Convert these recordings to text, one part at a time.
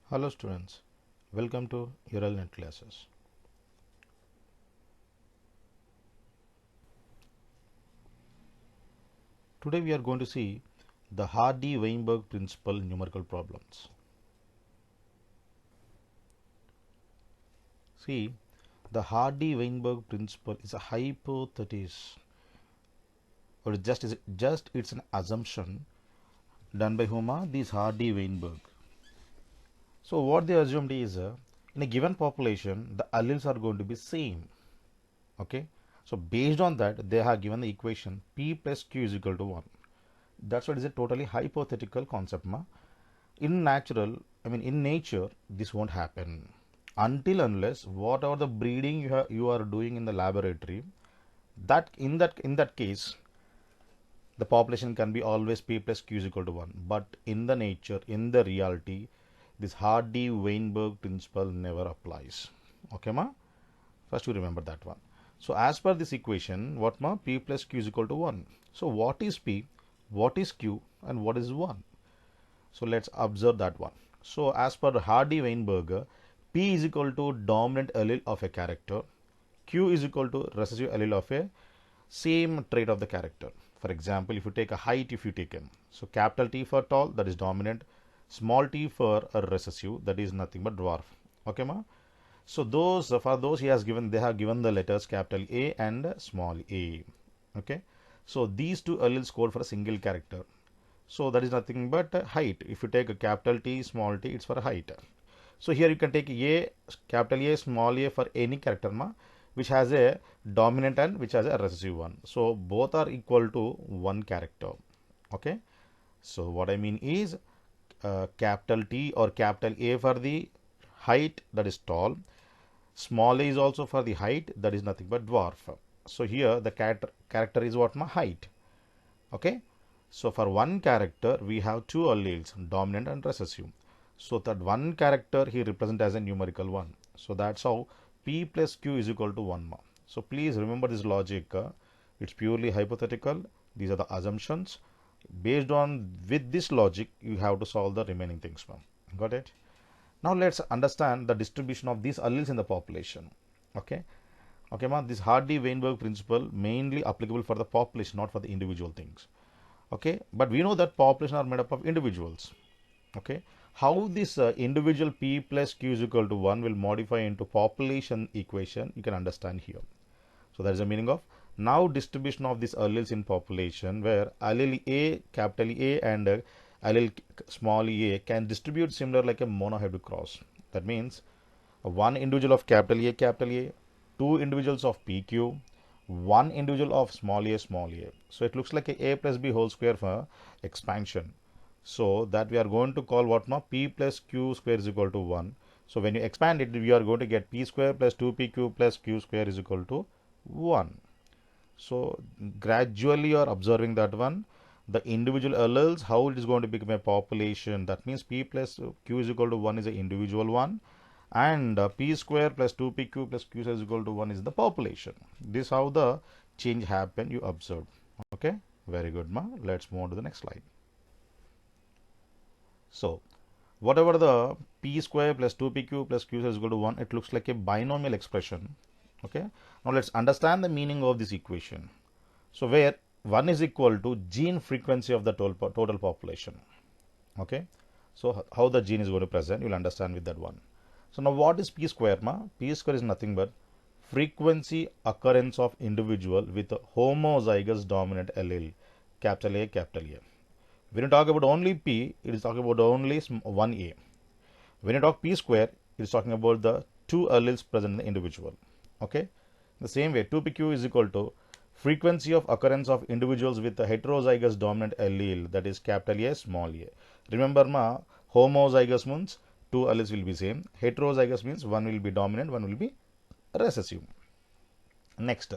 Hello students, welcome to your NEET classes. Today we are going to see the Hardy-Weinberg principle numerical problems. See, the Hardy-Weinberg principle is a hypothesis, or just it's an assumption done by whom? This Hardy-Weinberg. So what they assumed is in a given population the alleles are going to be same. Okay, so based on that they have given the equation P plus Q is equal to 1. That's what is a totally hypothetical concept. In nature, this won't happen until unless whatever the breeding you are doing in the laboratory, that in that case, the population can be always P plus Q is equal to 1. But in the nature, in the reality, this Hardy-Weinberg principle never applies. Okay, ma? First you remember that one. So as per this equation, what ma? P plus Q is equal to 1. So what is P? What is Q? And what is 1? So let's observe that one. So as per Hardy-Weinberg, P is equal to dominant allele of a character. Q is equal to recessive allele of a same trait of the character. For example, if you take a height, if you take m. So capital T for tall, that is dominant. Small t for a recessive, that is nothing but dwarf. Okay, ma? So for those they have given the letters capital A and small a. Okay. So these two alleles code for a single character. So that is nothing but height. If you take a capital T, small t, it's for height. So here you can take a, capital A, small a for any character which has a dominant and which has a recessive one. So both are equal to one character. Okay. So what I mean is capital T or capital A for the height, that is tall. Small a is also for the height, that is nothing but dwarf. So here the character is what? Height. Okay. So for one character we have two alleles, dominant and recessive. So that one character he represents as a numerical 1. So that's how P plus Q is equal to 1. So please remember this logic. It's purely hypothetical. These are the assumptions. Based on with this logic you have to solve the remaining things. Got it? Now let's understand the distribution of these alleles in the population. Okay. Okay, this Hardy-Weinberg principle mainly applicable for the population, not for the individual things. Okay, but we know that population are made up of individuals. Okay, how this individual P plus Q is equal to 1 will modify into population equation, you can understand here. So that is the meaning of now distribution of these alleles in population, where allele A, capital A and allele small a can distribute similar like a monohybrid cross. That means one individual of capital A, two individuals of PQ, one individual of small a. So it looks like a plus b whole square for expansion. So that we are going to call what now? P plus Q square is equal to 1. So when you expand it, we are going to get P square plus 2PQ plus Q square is equal to 1. So gradually you are observing that one. The individual alleles, how it is going to become a population. That means P plus Q is equal to 1 is an individual one. And P square plus 2PQ plus Q is equal to 1 is the population. This is how the change happened you observed. Okay, very good, ma. Let's move on to the next slide. So whatever the P square plus 2PQ plus Q is equal to 1, it looks like a binomial expression. Okay, now let's understand the meaning of this equation. So where 1 is equal to gene frequency of the total population. Okay, so how the gene is going to present, you'll understand with that one. So now what is P square? P square is nothing but frequency occurrence of individual with a homozygous dominant allele, capital A, capital A. When you talk about only P, it is talking about only 1A. When you talk P square, it is talking about the two alleles present in the individual. Okay, the same way 2PQ is equal to frequency of occurrence of individuals with a heterozygous dominant allele, that is capital A, small a. Remember homozygous means two alleles will be same. Heterozygous means one will be dominant, one will be recessive. Next,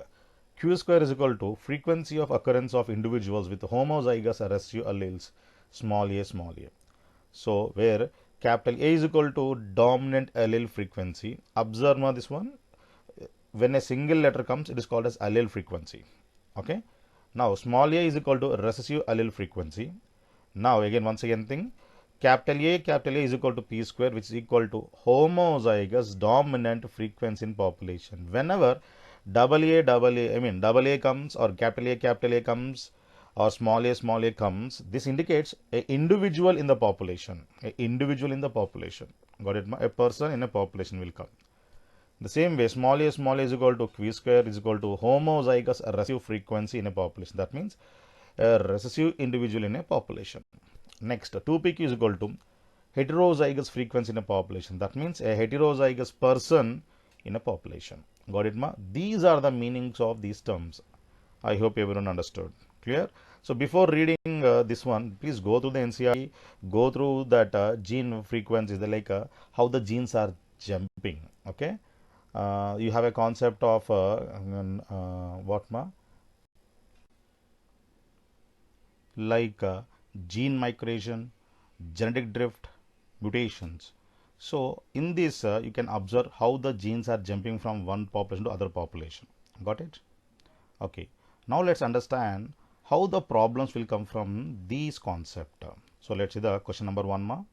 Q square is equal to frequency of occurrence of individuals with homozygous recessive alleles, small a, small a. So where capital A is equal to dominant allele frequency. Observe this one. When a single letter comes, it is called as allele frequency. Okay. Now small a is equal to recessive allele frequency. Now again, once again thing, capital A is equal to P square, which is equal to homozygous dominant frequency in population. Whenever double A comes, or capital A comes, or small a comes, this indicates a individual in the population. A individual in the population. Got it? A person in a population will come. The same way, small a is equal to Q square is equal to homozygous recessive frequency in a population. That means a recessive individual in a population. Next, 2pq is equal to heterozygous frequency in a population. That means a heterozygous person in a population. Got it, ma? These are the meanings of these terms. I hope everyone understood. Clear? So before reading this one, please go through the NCERT, go through that gene frequencies, how the genes are jumping. Okay, you have a concept of what, ma? Gene migration, genetic drift, mutations. So in this, you can observe how the genes are jumping from one population to other population. Got it? Okay. Now let's understand how the problems will come from these concepts. So let's see the question number 1, ma.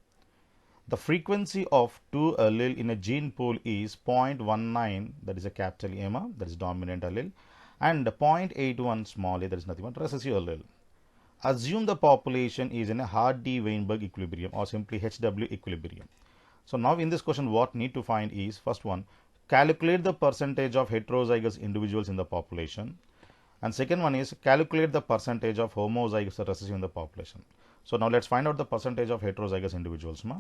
The frequency of 2 allele in a gene pool is 0.19, that is a capital A, ma, that is dominant allele, and 0.81 small a, that is nothing but recessive allele. Assume the population is in a Hardy-Weinberg equilibrium, or simply HW equilibrium. So now in this question, what need to find is, first one, calculate the percentage of heterozygous individuals in the population. And second one is calculate the percentage of homozygous or recessive in the population. So now let's find out the percentage of heterozygous individuals, ma.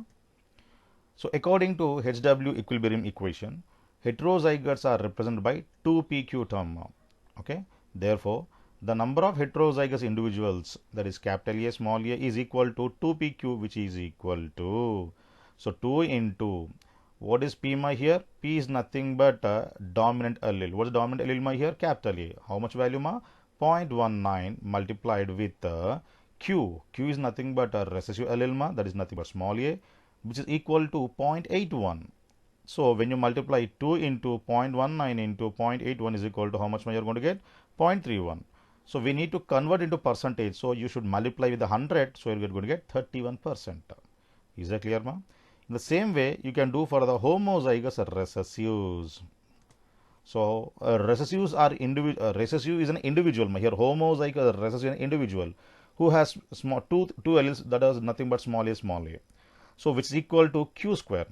So according to HW equilibrium equation, heterozygotes are represented by 2pq term, ma. Okay. Therefore, the number of heterozygous individuals, that is capital A small a, is equal to 2pq, which is equal to, so 2 into, what is P, ma, here? P is nothing but dominant allele. What is dominant allele, ma, here? Capital A. How much value, ma? 0.19 multiplied with Q. Q is nothing but a recessive allele, ma, that is nothing but small a, which is equal to 0.81. So when you multiply 2 into 0.19 into 0.81 is equal to how much, ma, you are going to get? 0.31. So we need to convert into percentage. So you should multiply with 100. So you are going to get 31%. Is that clear, ma? In the same way, you can do for the homozygous recessives. So recessives are individual. Recessive is an individual. Here, homozygous recessive is an individual who has small two alleles, that is nothing but small a, so which is equal to Q square.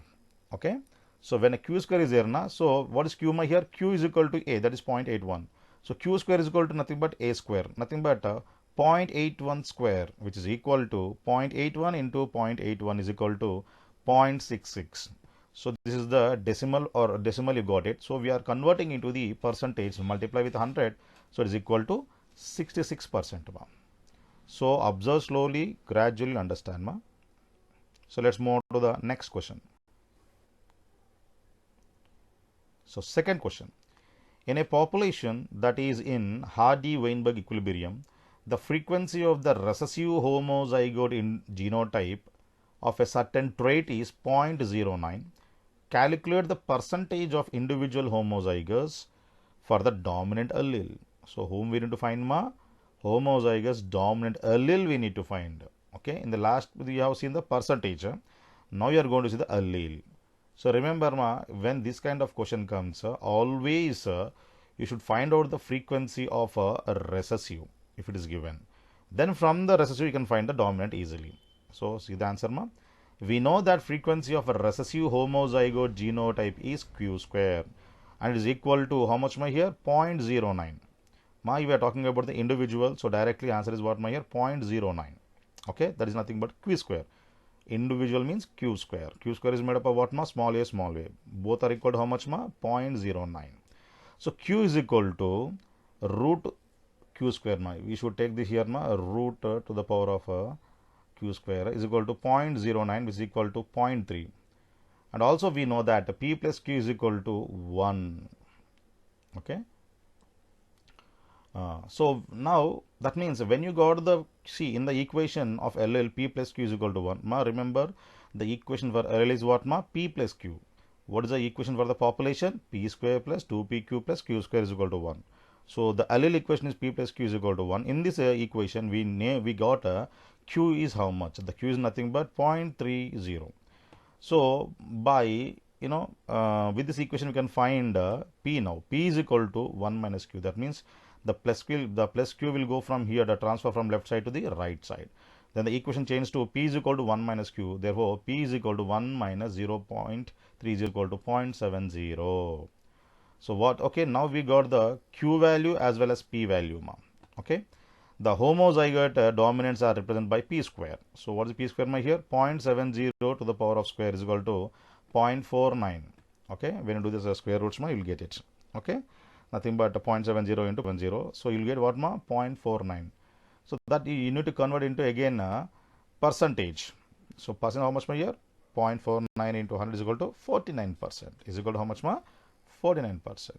Okay. So when a Q square is there, na, so what is Q, ma, here? Q is equal to A, that is 0.81. So Q square is equal to nothing but A square, nothing but 0.81 square, which is equal to 0.81 into 0.81 is equal to 0.66. So this is the decimal, or decimal you got it. So we are converting into the percentage, multiply with 100. So it is equal to 66%, ma. So observe slowly, gradually understand, ma. So let's move to the next question. So second question. In a population that is in Hardy-Weinberg equilibrium, the frequency of the recessive homozygote in genotype of a certain trait is 0.09. Calculate the percentage of individual homozygous for the dominant allele. So whom we need to find, ma? Homozygous dominant allele we need to find. Okay. In the last we have seen the percentage. Now you are going to see the allele. So remember, ma, when this kind of question comes, always you should find out the frequency of a recessive if it is given. Then from the recessive you can find the dominant easily. So see the answer, ma. We know that frequency of a recessive homozygote genotype is Q square, and it is equal to how much, ma, here? 0.09. Ma, we are talking about the individual, so directly answer is what, ma, here? 0.09. Okay, that is nothing but Q square. Individual means Q square. Q square is made up of what, ma? Small a, small a. Both are equal to how much, ma? 0.09. So Q is equal to root Q square, ma. We should take this here, ma, root to the power of Q square is equal to 0.09, which is equal to 0.3. And also we know that P plus Q is equal to 1. Okay. So now that means when you got the, see in the equation of LL, P plus Q is equal to 1. Ma, remember the equation for LL is what, ma? P plus Q. What is the equation for the population? P square plus 2pq plus Q square is equal to 1. So the allele equation is P plus Q is equal to 1. In this equation, we got Q is how much? The Q is nothing but 0.30. So by with this equation we can find P now. P is equal to 1 minus Q. That means the plus Q will go from here, the transfer from left side to the right side. Then the equation changes to P is equal to 1 minus Q. Therefore, P is equal to 1 minus 0.30 is equal to 0.70. So what? Okay, now we got the Q value as well as P value. Okay. The homozygote dominants are represented by P square. So what is P square here? 0.70 to the power of square is equal to 0.49. Okay, when you do this square roots, you will get it. Okay, nothing but 0.70 into 0. So you will get what? 0.49. So that you need to convert into again percentage. So percent how much here? 0.49 into 100 is equal to 49%. Is equal to how much? 49%.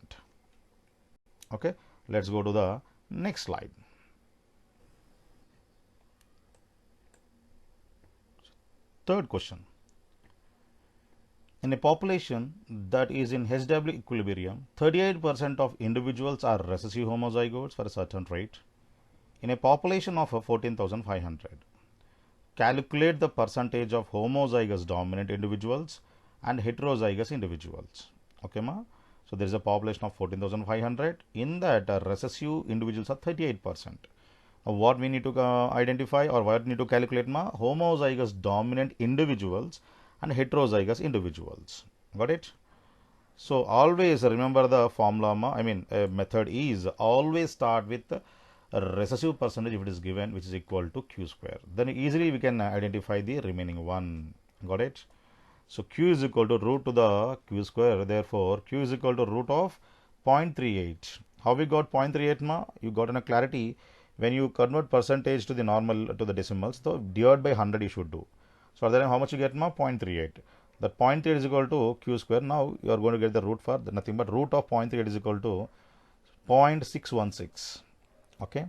Okay, let's go to the next slide. Third question. In a population that is in HW equilibrium, 38% of individuals are recessive homozygotes for a certain rate. In a population of 14,500, calculate the percentage of homozygous dominant individuals and heterozygous individuals. Okay, so there is a population of 14,500. In that, recessive individuals are 38%. What we need to identify or what we need to calculate? Homozygous dominant individuals and heterozygous individuals. Got it? So always remember the formula. Method is always start with a recessive percentage if it is given, which is equal to Q square. Then easily we can identify the remaining one. Got it? So Q is equal to root to the Q square. Therefore, Q is equal to root of 0.38. How we got 0.38? You got in a clarity. When you convert percentage to the normal to the decimals, so divide by 100 you should do. So then how much you get? 0.38. That 0.38 is equal to Q square. Now you are going to get the root for nothing but root of 0.38 is equal to 0.616. Okay.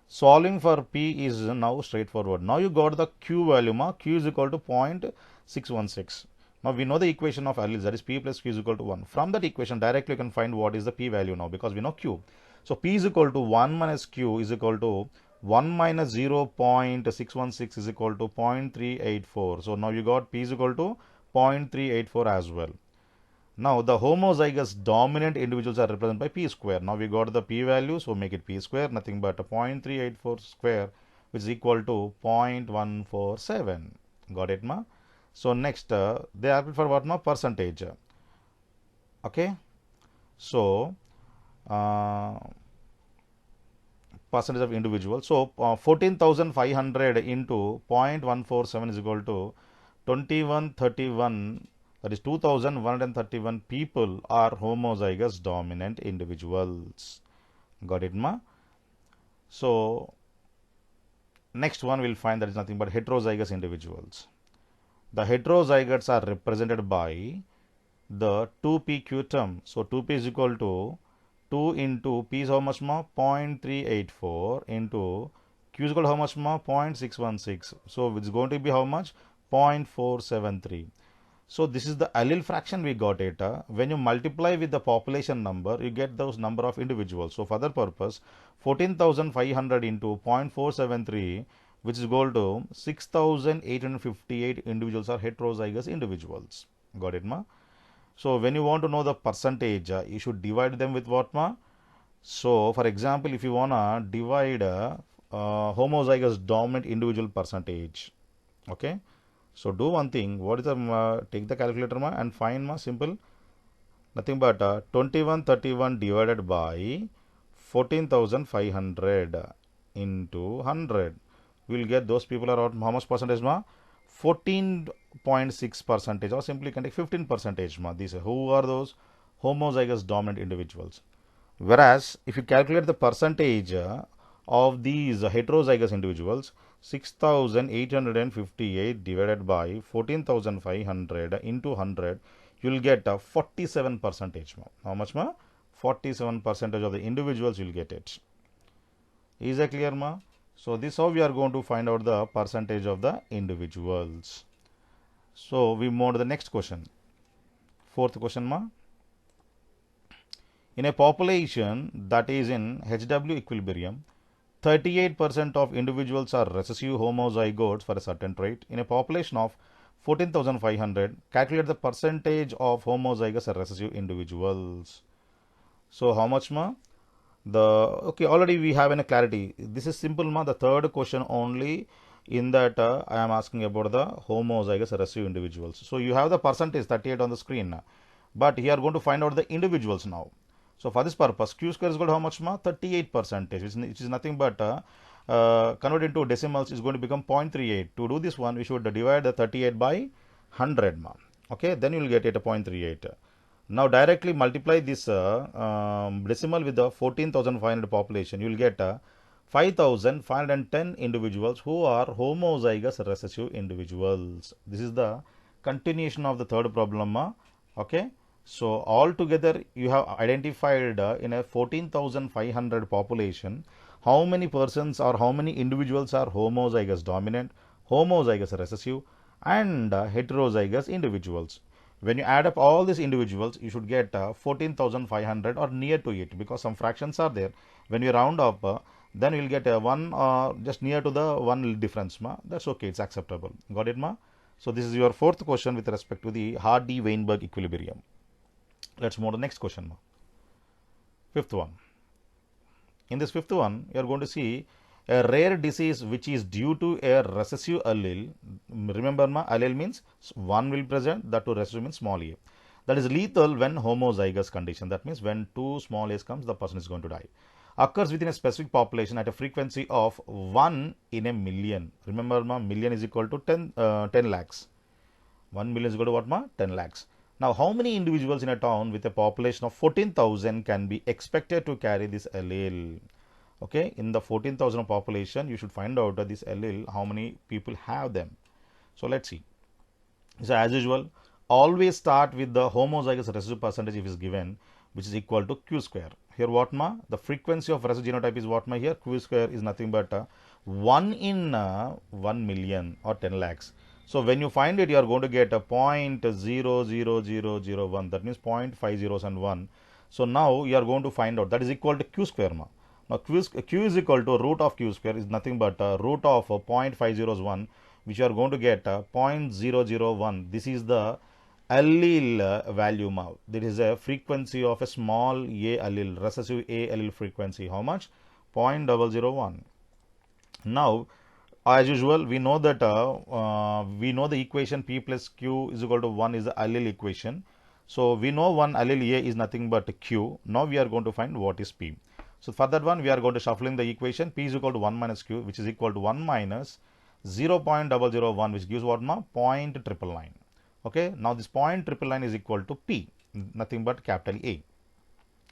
Solving for P is now straightforward. Now you got the Q value. Q is equal to 0.616. Now we know the equation of alleles, that is P plus Q is equal to 1. From that equation directly you can find what is the P value now, because we know Q. So P is equal to 1 minus Q is equal to 1 minus 0.616 is equal to 0.384. So now you got P is equal to 0.384 as well. Now the homozygous dominant individuals are represented by P square. Now we got the P value, so make it P square, nothing but 0.384 square, which is equal to 0.147. Got it, So next they are for what? Percentage. Okay. So percentage of individuals. So 14,500 into 0.147 is equal to 2131. That is 2,131 people are homozygous dominant individuals. Got it, So next one we'll find that is nothing but heterozygous individuals. The heterozygotes are represented by the 2pq term. So 2p is equal to 2 into P is how much? 0.384 into Q is equal to how much? 0.616. So it's going to be how much? 0.473. So this is the allele fraction we got it. When you multiply with the population number, you get those number of individuals. So for that purpose, 14,500 into 0.473, which is equal to 6,858 individuals are heterozygous individuals. Got it, So when you want to know the percentage, you should divide them with what, So for example, if you wanna divide homozygous dominant individual percentage, okay. So do one thing. What is the take the calculator and find simple. Nothing but 2131 divided by 14,500 into 100. We will get those people are how much percentage? 14.6%, or simply can take 15%. These who are those homozygous dominant individuals. Whereas if you calculate the percentage of these heterozygous individuals, 6,858 divided by 14,500 into 100, you will get 47%. How much? 47% of the individuals you will get it. Is that clear, So this how we are going to find out the percentage of the individuals. So we move to the next question. Fourth question, In a population that is in HW equilibrium, 38% of individuals are recessive homozygotes for a certain trait. In a population of 14,500, calculate the percentage of homozygous recessive individuals. So how much ma? Okay, already we have a clarity. This is simple ma. The third question only, in that I am asking about the homozygous recessive individuals. So you have the percentage 38 on the screen, but here are going to find out the individuals now. So for this purpose, q square is equal to how much ma? 38%, which is nothing but convert into decimals is going to become 0.38. To do this one, we should divide the 38 by 100 ma. Okay, then you will get it a 0.38. Now directly multiply this decimal with the 14,500 population. You will get 5,510 individuals who are homozygous recessive individuals. This is the continuation of the third problem. Okay. So altogether you have identified in a 14,500 population how many persons or how many individuals are homozygous dominant, homozygous recessive, and heterozygous individuals. When you add up all these individuals, you should get 14,500 or near to it, because some fractions are there. When you round up, then you will get one just near to the one difference ma. That's okay, it's acceptable. Got it ma? So this is your fourth question with respect to the Hardy-Weinberg equilibrium. Let's move to the next question ma. Fifth one. In this fifth one, you are going to see a rare disease which is due to a recessive allele. Remember ma, allele means one will present, that two recessive means small a. That is lethal when homozygous condition. That means when two small a's comes, the person is going to die. Occurs within a specific population at a frequency of 1 in a million. Remember ma, million is equal to 10 lakhs. 1 million is equal to what ma? 10 lakhs. Now, how many individuals in a town with a population of 14,000 can be expected to carry this allele? Okay, in the 14,000 population, you should find out this allele, how many people have them. So let's see. So as usual, always start with the homozygous recessive percentage if is given, which is equal to q square. Here what ma? The frequency of recessive genotype is what ma? Here q square is nothing but 1 in 1 million or 10 lakhs. So when you find it, you are going to get a 0.00001. That means 0.5 zeros and 1. So now you are going to find out that is equal to q square ma. Now q is equal to root of q square is nothing but root of 0.501, which you are going to get 0.001. This is the allele value ma. There is a frequency of a small a allele, recessive a allele frequency. How much? 0.001. Now, as usual, we know that we know the equation p plus q is equal to 1 is the allele equation. So we know one allele a is nothing but q. Now we are going to find what is p. So for that one, we are going to shuffle in the equation. P is equal to 1 minus q, which is equal to 1 minus 0.001, which gives what ma? 0.999. Okay. Now this 0.999 is equal to p, nothing but capital A.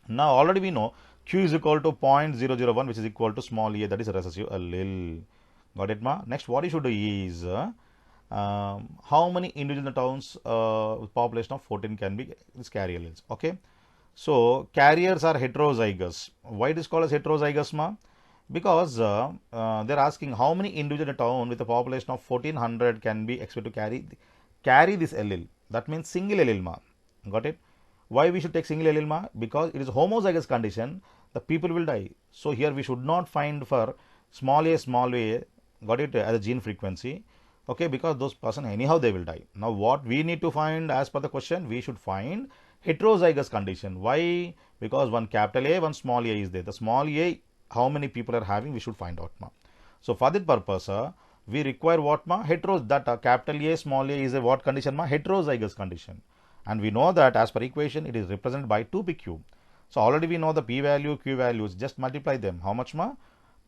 Now already we know q is equal to 0.001, which is equal to small a, that is recessive allele. Got it ma? Next, what you should do is how many individual towns with population of 14 can be this carrier alleles. Okay. So carriers are heterozygous. Why it is called as heterozygous ma? Because they are asking how many individual town with a population of 1400 can be expected to carry this allele. That means single allele ma. Got it? Why we should take single allele ma? Because it is homozygous condition, the people will die. So here we should not find for small a, got it, as a gene frequency. Okay, because those person anyhow they will die. Now what we need to find as per the question, we should find heterozygous condition. Why? Because one capital A, one small a is there. The small a, how many people are having, we should find out ma. So for that purpose, we require what ma? That capital A, small a is a what condition ma? Heterozygous condition. And we know that as per equation, it is represented by 2pq. So already we know the p value, q values, just multiply them. How much ma?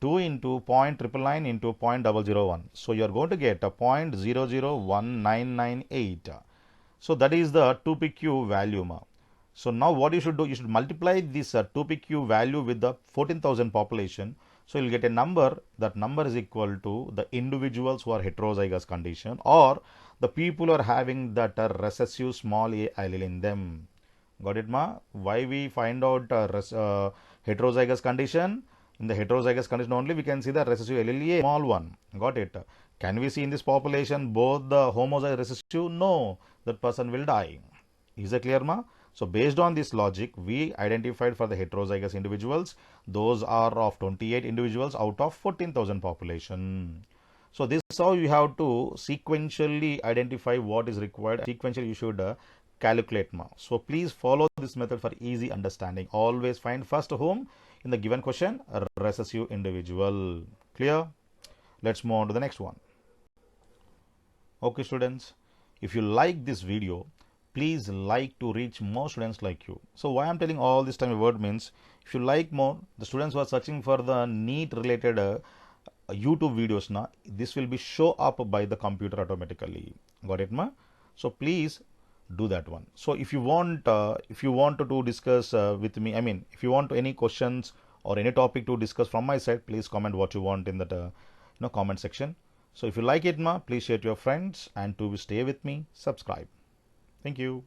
2 into 0.999 into 0.001. So you are going to get a 0.001998. So that is the 2pq value ma. So now what you should do, you should multiply this 2pq value with the 14,000 population. So you will get a number, that number is equal to the individuals who are heterozygous condition or the people who are having that recessive small a allele in them. Got it ma? Why we find out heterozygous condition? In the heterozygous condition only we can see the recessive allele a small one. Got it? Can we see in this population both the homozygous recessive? No, that person will die. Is that clear ma? So based on this logic, we identified for the heterozygous individuals, those are of 28 individuals out of 14,000 population. So this is how you have to sequentially identify what is required. Sequentially you should calculate now. So please follow this method for easy understanding. Always find first whom in the given question, a recessive individual. Clear? Let's move on to the next one. Okay students, if you like this video, please like to reach more students like you. So why I'm telling all this time a word means, if you like more, the students who are searching for the NEET related YouTube videos now, this will be show up by the computer automatically. Got it, ma? So please do that one. So if you want to discuss with me, I mean, if you want any questions or any topic to discuss from my side, please comment what you want in that comment section. So if you like it, ma, please share to your friends, and to stay with me, subscribe. Thank you.